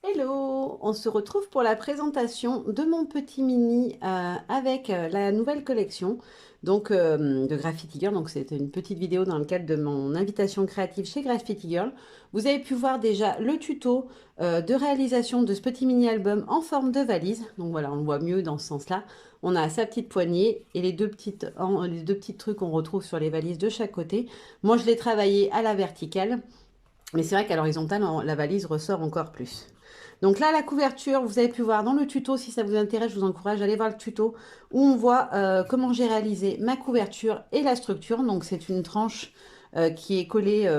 Hello, on se retrouve pour la présentation de mon petit mini avec la nouvelle collection de Graffiti Girl. Donc c'était une petite vidéo dans le cadre de mon invitation créative chez Graffiti Girl. Vous avez pu voir déjà le tuto de réalisation de ce petit mini album en forme de valise. Donc voilà, on le voit mieux dans ce sens-là. On a sa petite poignée et les deux petits trucs qu'on retrouve sur les valises de chaque côté. Moi je l'ai travaillé à la verticale. Mais c'est vrai qu'à l'horizontale, la valise ressort encore plus. Donc là, la couverture, vous avez pu voir dans le tuto, si ça vous intéresse, je vous encourage à aller voir le tuto où on voit comment j'ai réalisé ma couverture et la structure. Donc c'est une tranche qui est collée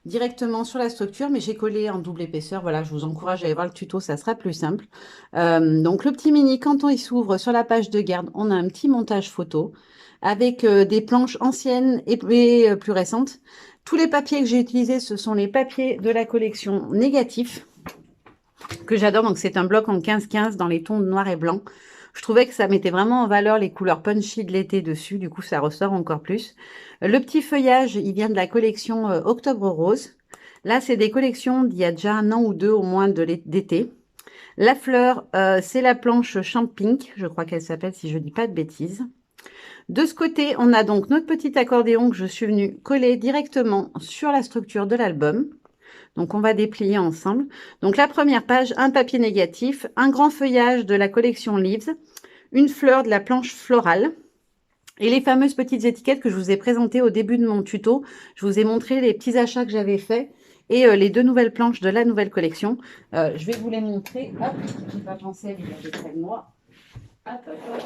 directement sur la structure, mais j'ai collé en double épaisseur. Voilà, je vous encourage à aller voir le tuto, ça sera plus simple. Donc le petit mini, quand on y s'ouvre sur la page de garde, on a un petit montage photo avec des planches anciennes et plus récentes. Tous les papiers que j'ai utilisés, ce sont les papiers de la collection Négatif, que j'adore. Donc, c'est un bloc en 15-15 dans les tons noir et blanc. Je trouvais que ça mettait vraiment en valeur les couleurs punchy de l'été dessus. Du coup, ça ressort encore plus. Le petit feuillage, il vient de la collection Octobre Rose. Là, c'est des collections d'il y a déjà un an ou deux au moins d'été. La fleur, c'est la planche Champ Pink, je crois qu'elle s'appelle, si je ne dis pas de bêtises. De ce côté, on a donc notre petit accordéon que je suis venue coller directement sur la structure de l'album. Donc, on va déplier ensemble. Donc, la première page, un papier négatif, un grand feuillage de la collection Leaves, une fleur de la planche florale et les fameuses petites étiquettes que je vous ai présentées au début de mon tuto. Je vous ai montré les petits achats que j'avais faits et les deux nouvelles planches de la nouvelle collection. Je vais vous les montrer. Hop, je n'ai pas pensé à les garder près de moi. Hop, hop, hop.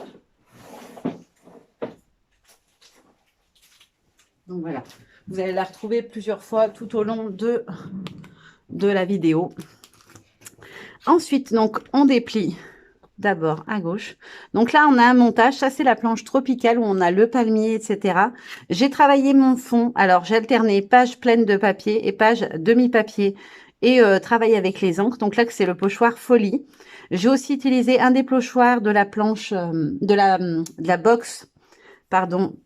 Donc voilà, vous allez la retrouver plusieurs fois tout au long de la vidéo. Ensuite, donc, on déplie d'abord à gauche. Donc là, on a un montage. Ça, c'est la planche tropicale où on a le palmier, etc. J'ai travaillé mon fond. Alors, j'ai alterné page pleine de papier et page demi-papier et travaillé avec les encres. Donc là, c'est le pochoir Folie. J'ai aussi utilisé un des pochoirs de la planche, de la box, pardon,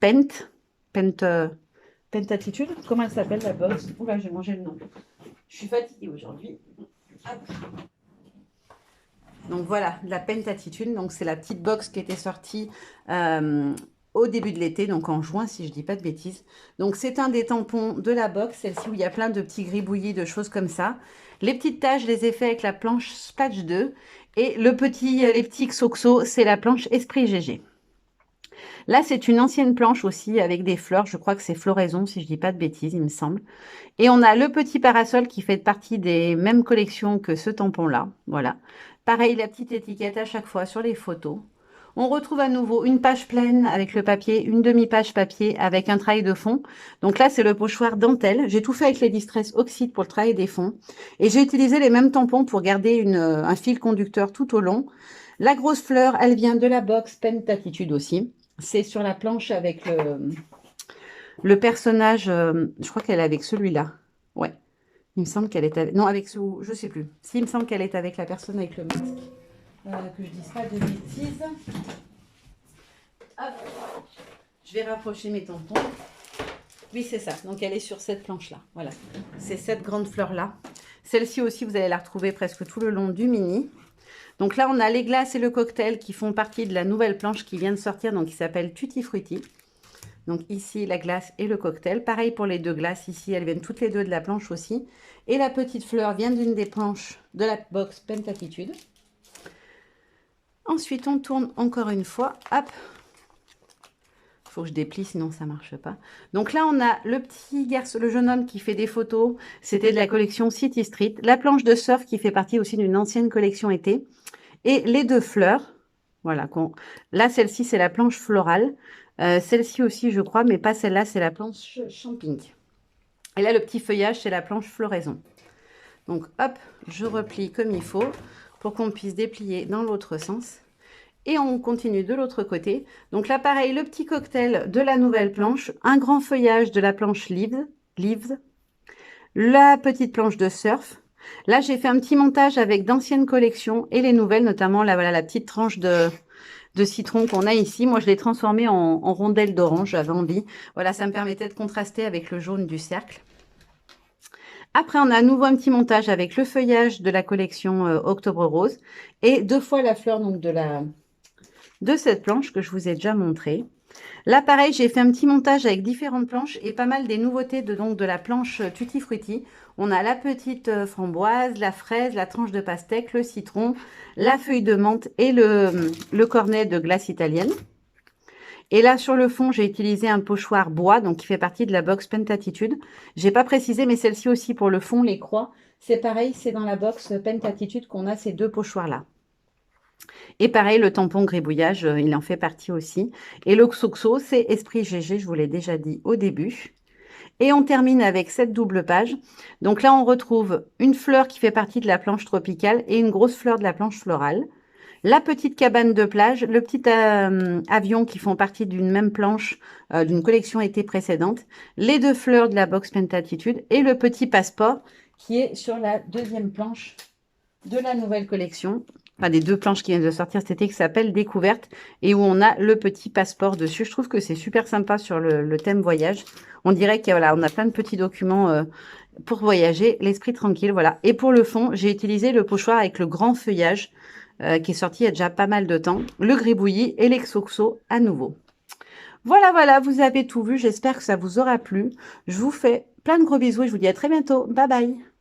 Pentatitude. Comment elle s'appelle, la box? Oula, j'ai mangé le nom. Je suis fatiguée aujourd'hui. Donc voilà, la Pentatitude. Donc c'est la petite box qui était sortie au début de l'été, donc en juin si je ne dis pas de bêtises. Donc c'est un des tampons de la box, celle-ci où il y a plein de petits gribouillis, de choses comme ça. Les petites taches, je les ai fait avec la planche Spatch 2. Et les petits Xoxo, c'est la planche Esprit GG. Là, c'est une ancienne planche aussi avec des fleurs. Je crois que c'est floraison, si je ne dis pas de bêtises, il me semble. Et on a le petit parasol qui fait partie des mêmes collections que ce tampon-là. Voilà. Pareil, la petite étiquette à chaque fois sur les photos. On retrouve à nouveau une page pleine avec le papier, une demi-page papier avec un travail de fond. Donc là, c'est le pochoir dentelle. J'ai tout fait avec les Distress Oxyde pour le travail des fonds. Et j'ai utilisé les mêmes tampons pour garder un fil conducteur tout au long. La grosse fleur, elle vient de la box Pentatitude aussi. C'est sur la planche avec le personnage, je crois qu'elle est avec celui-là. Ouais, il me semble qu'elle est avec... Non, avec ce... Je sais plus. Si, il me semble qu'elle est avec la personne avec le masque. Que je dise pas de bêtises. Hop. Je vais rapprocher mes tampons. Oui, c'est ça. Donc, elle est sur cette planche-là. Voilà. C'est cette grande fleur-là. Celle-ci aussi, vous allez la retrouver presque tout le long du mini. Donc là, on a les glaces et le cocktail qui font partie de la nouvelle planche qui vient de sortir, donc qui s'appelle Tutti Frutti. Donc ici, la glace et le cocktail. Pareil pour les deux glaces. Ici, elles viennent toutes les deux de la planche aussi. Et la petite fleur vient d'une des planches de la box Pentatitude. Ensuite, on tourne encore une fois. Hop. Il faut que je déplie, sinon ça ne marche pas. Donc là, on a le petit garçon, le jeune homme qui fait des photos. C'était de la collection City Street. La planche de surf qui fait partie aussi d'une ancienne collection été. Et les deux fleurs. Voilà. Là, celle-ci, c'est la planche florale. Celle-ci aussi, je crois, mais pas celle-là, c'est la planche champing. Et là, le petit feuillage, c'est la planche floraison. Donc, hop, je replie comme il faut pour qu'on puisse déplier dans l'autre sens. Et on continue de l'autre côté. Donc là, pareil, le petit cocktail de la nouvelle planche, un grand feuillage de la planche Leaves, la petite planche de surf. Là, j'ai fait un petit montage avec d'anciennes collections et les nouvelles, notamment là, voilà, la petite tranche de citron qu'on a ici. Moi, je l'ai transformé en rondelles d'orange, j'avais envie. Voilà, ça me permettait de contraster avec le jaune du cercle. Après, on a à nouveau un petit montage avec le feuillage de la collection Octobre Rose et 2 fois la fleur donc de cette planche que je vous ai déjà montré. Là, pareil, j'ai fait un petit montage avec différentes planches et pas mal des nouveautés donc, de la planche Tutti Frutti. On a la petite framboise, la fraise, la tranche de pastèque, le citron, la feuille de menthe et le cornet de glace italienne. Et là, sur le fond, j'ai utilisé un pochoir bois, donc qui fait partie de la box Pentatitude. J'ai pas précisé, mais celle-ci aussi pour le fond, les croix. C'est pareil, c'est dans la box Pentatitude qu'on a ces 2 pochoirs-là. Et pareil, le tampon gribouillage, il en fait partie aussi. Et le Xoxo, c'est Esprit GG, je vous l'ai déjà dit au début. Et on termine avec cette double page. Donc là, on retrouve une fleur qui fait partie de la planche tropicale et une grosse fleur de la planche florale. La petite cabane de plage, le petit avion qui font partie d'une même planche d'une collection été précédente, les 2 fleurs de la box Pentatitude et le petit passeport qui est sur la 2e planche de la nouvelle collection. Enfin, des 2 planches qui viennent de sortir cet été qui s'appelle Découverte et où on a le petit passeport dessus. Je trouve que c'est super sympa sur le thème voyage. On dirait qu'on voilà, on a plein de petits documents pour voyager, l'esprit tranquille. Voilà. Et pour le fond, j'ai utilisé le pochoir avec le grand feuillage qui est sorti il y a déjà pas mal de temps, le gribouillis et l'exoxo à nouveau. Voilà, voilà, vous avez tout vu. J'espère que ça vous aura plu. Je vous fais plein de gros bisous et je vous dis à très bientôt. Bye bye.